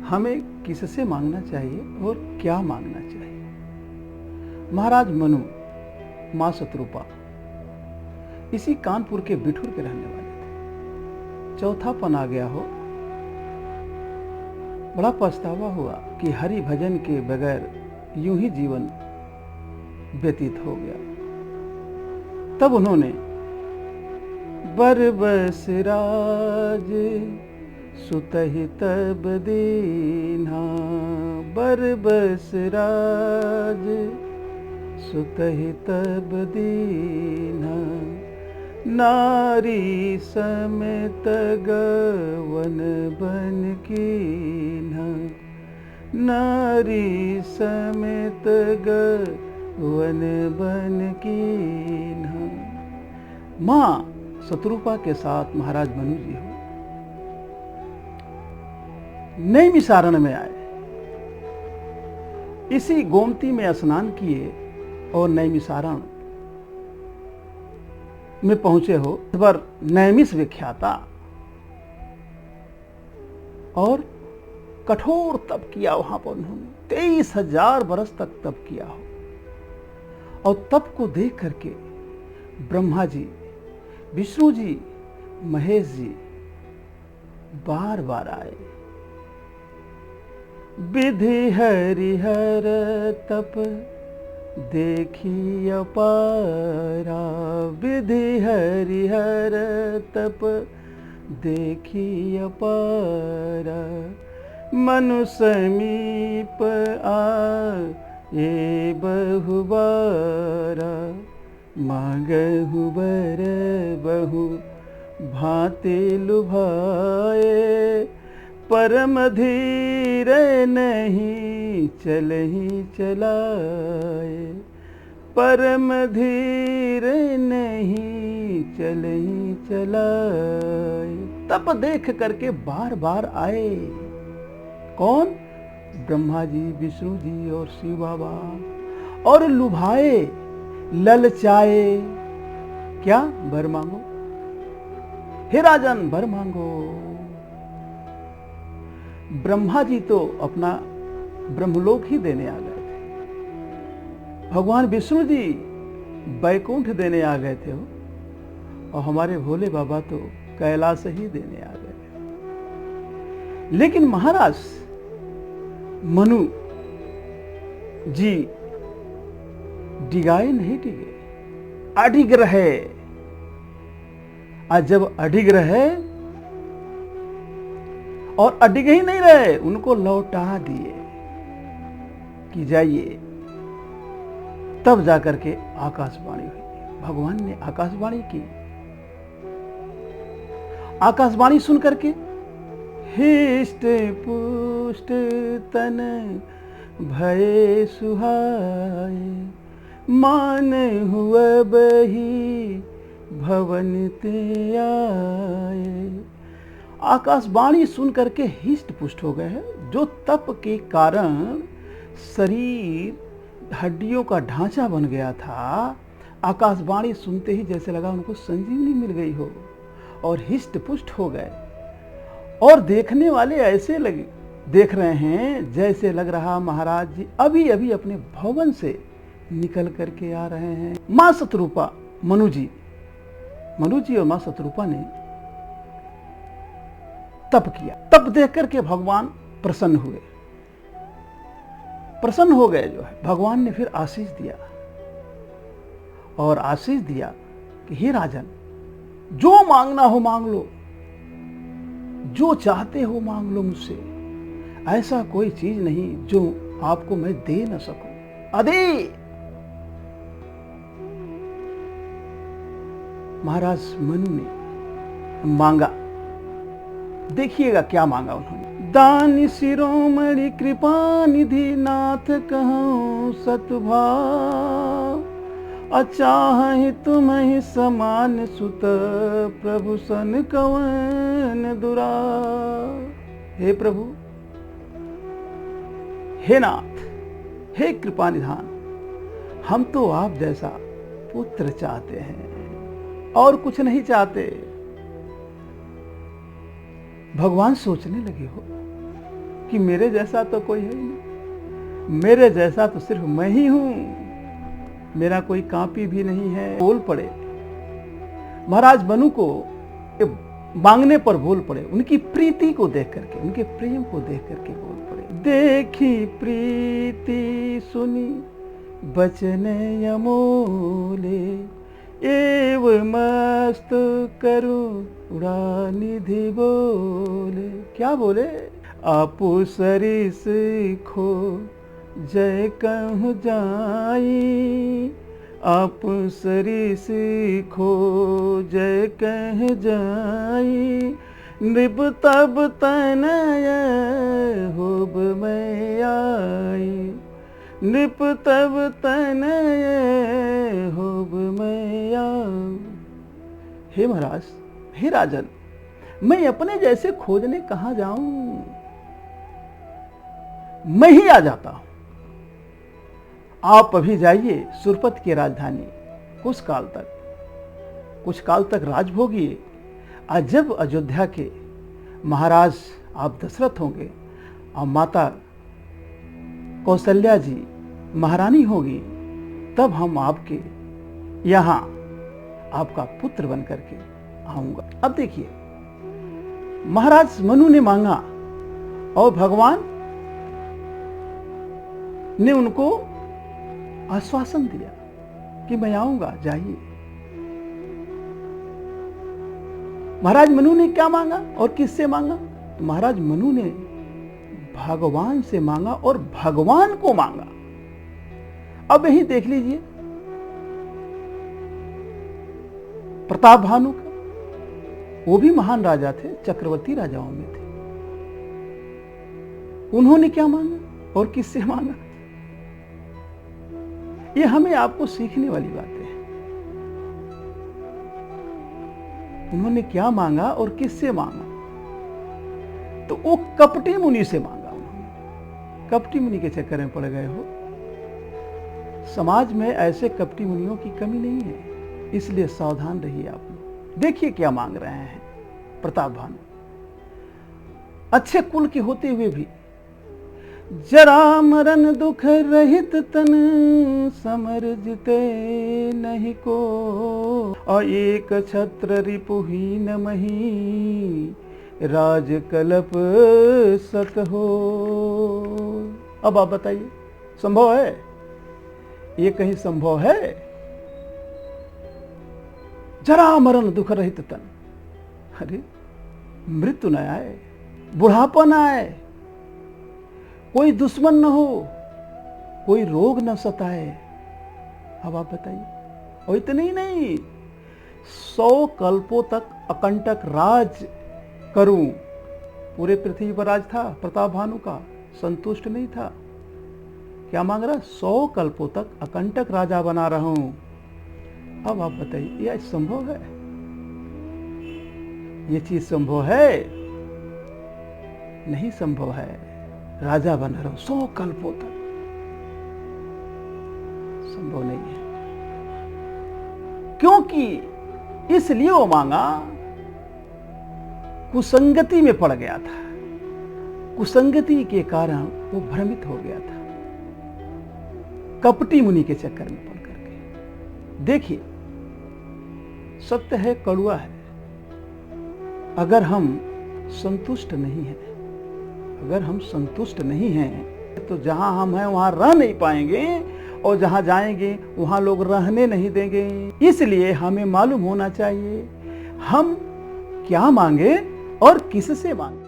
हमें किससे मांगना चाहिए और क्या मांगना चाहिए। महाराज मनु, माँ शत्रुपा इसी कानपुर के बिठूर के रहने वाले थे। चौथापन आ गया हो, बड़ा पछतावा हुआ कि हरि भजन के बगैर यूं ही जीवन व्यतीत हो गया। तब उन्होंने बरबस राज सुतहि तब दीन्हा, बरबस राज सुतहि तब दीन्हा, नारी समेत गवन बन कीन्हा, नारी समेत गवन बन कीन्हा। माँ शत्रुपा के साथ महाराज मनु जी हो नैमिषारण्य में आए। इसी गोमती में स्नान किए और नैमिषारण्य में पहुंचे हो। इस बार नैमिष विख्याता और कठोर तप किया वहां पर उन्होंने 23,000 वर्ष तक तप किया हो। और तप को देख करके ब्रह्मा जी, विष्णु जी, महेश जी बार बार आए। विधि हरिहर तप देखी अपारा, विधि हरिहर तप देखी अपारा, मनु समीप आए बहुबारा, मांगहु बर बहु भांति लुभाए, परम धीर नहीं चलहि चलाए, परम धीर नहीं चलहि चलाए। तप देख करके बार बार आए। कौन? ब्रह्मा जी, विष्णु जी और शिव बाबा। और लुभाए, ललचाए। क्या? वर मांगो हे राजन, वर मांगो। ब्रह्मा जी तो अपना ब्रह्मलोक ही देने आ गए थे, भगवान विष्णु जी बैकुंठ देने आ गए थे और हमारे भोले बाबा तो कैलाश ही देने आ गए। लेकिन महाराज मनु जी डिगाए नहीं, डिगे, अडिग रहे। आज जब अडिग रहे और अडिग ही नहीं रहे, उनको लौटा दिए कि जाइए। तब जाकर के आकाशवाणी हुई। भगवान ने आकाशवाणी की। आकाशवाणी सुन करके हिष्ट पुष्ट तन भय सुहाए, मान हुआ बही भवन ते आए। आकाशवाणी सुन करके हिष्ट पुष्ट हो गए हैं। जो तप के कारण शरीर हड्डियों का ढांचा बन गया था, आकाशवाणी सुनते ही जैसे लगा उनको संजीवनी मिल गई हो और हिष्ट पुष्ट हो गए। और देखने वाले ऐसे लगे, देख रहे हैं जैसे लग रहा महाराज जी अभी अभी अपने भवन से निकल करके आ रहे हैं। माँ शत्रुपा, मनु जी और माँ शत्रुपा ने तप किया। तप देख करके भगवान प्रसन्न हुए, प्रसन्न हो गए। जो है भगवान ने फिर आशीष दिया और आशीष दिया कि हे राजन, जो मांगना हो मांग लो, जो चाहते हो मांग लो मुझसे। ऐसा कोई चीज नहीं जो आपको मैं दे न सकूं। अदे महाराज मनु ने मांगा। देखिएगा क्या मांगा उन्होंने। दान शिरोमणि कृपा निधि नाथ कहूं सतभाव, अचाहि तुम्हि समान सुत प्रभु सन कवन दुरा। हे प्रभु, हे नाथ, हे कृपा निधान, हम तो आप जैसा पुत्र चाहते हैं और कुछ नहीं चाहते। भगवान सोचने लगे हो कि मेरे जैसा तो कोई है ही नहीं, मेरे जैसा तो सिर्फ मैं ही हूं, मेरा कोई कापी भी नहीं है। बोल पड़े महाराज मनु को, मांगने पर बोल पड़े, उनकी प्रीति को देख करके, उनके प्रेम को देख करके बोल पड़े। देखी प्रीति सुनी बचन अमोले, एव मस्त करो उड़ा निधि बोले। क्या बोले? आपु सरिस खो जय कहूँ जाई, आप सरिस खो जय कह जाई, नृप तब तनय होब मैं आई, नृप तब तनय होब मैं आई। हे महाराज, हे राजन, मैं अपने जैसे खोजने कहाँ जाऊं? मैं ही आ जाता हूं। आप अभी जाइए सुरपत की राजधानी, कुछ काल तक राज भोगिए। आज जब अयोध्या के महाराज आप दशरथ होंगे और माता कौशल्या जी महारानी होगी, तब हम आपके यहाँ आपका पुत्र बन करके आऊंगा। अब देखिए, महाराज मनु ने मांगा और भगवान ने उनको आश्वासन दिया कि मैं आऊंगा, जाइए। महाराज मनु ने क्या मांगा और किससे मांगा? तो महाराज मनु ने भगवान से मांगा और भगवान को मांगा। अब यही देख लीजिए प्रताप भानु का, वो भी महान राजा थे, चक्रवर्ती राजाओं में थे। उन्होंने क्या मांगा और किससे मांगा? ये हमें आपको सीखने वाली बातें हैं। उन्होंने क्या मांगा और किससे मांगा? तो वो कपटी मुनि से मांगा। उन्होंने कपटी मुनि के चक्कर में पड़ गए हो। समाज में ऐसे कपटी मुनियों की कमी नहीं है, इसलिए सावधान रहिए आप लोग। देखिए क्या मांग रहे हैं प्रताप भानु। अच्छे कुल के होते हुए भी जरा मरण दुख रहित तन, समर जिते नहीं को, और एक छत्र रिपुहीन मही, राज कलप सत हो। अब आप बताइए, संभव है? ये कहीं संभव है? जरा मरण दुख रहित तन, अरे मृत्यु न आए, बुढ़ापा न आए, कोई दुश्मन न हो, कोई रोग न सताए। अब आप बताइए। और इतने ही नहीं, 100 कल्पों तक अकंटक राज करूं। पूरे पृथ्वी पर राज था प्रताप भानु का, संतुष्ट नहीं था। क्या मांग रहा? 100 कल्पों तक अकंटक राजा बना रहा हूं। अब आप बताइए, यह संभव है? ये चीज संभव है? नहीं संभव है। राजा बन रहा हूं 100 कल्पों तक, संभव नहीं है। क्योंकि इसलिए वो मांगा, कुसंगति में पड़ गया था। कुसंगति के कारण वो भ्रमित हो गया था, कपटी मुनि के चक्कर में पड़ करके। देखिए, सत्य है, कड़वा है। अगर हम संतुष्ट नहीं हैं, अगर हम संतुष्ट नहीं हैं तो जहां हम हैं वहां रह नहीं पाएंगे, और जहां जाएंगे वहां लोग रहने नहीं देंगे। इसलिए हमें मालूम होना चाहिए हम क्या मांगे और किससे मांगे।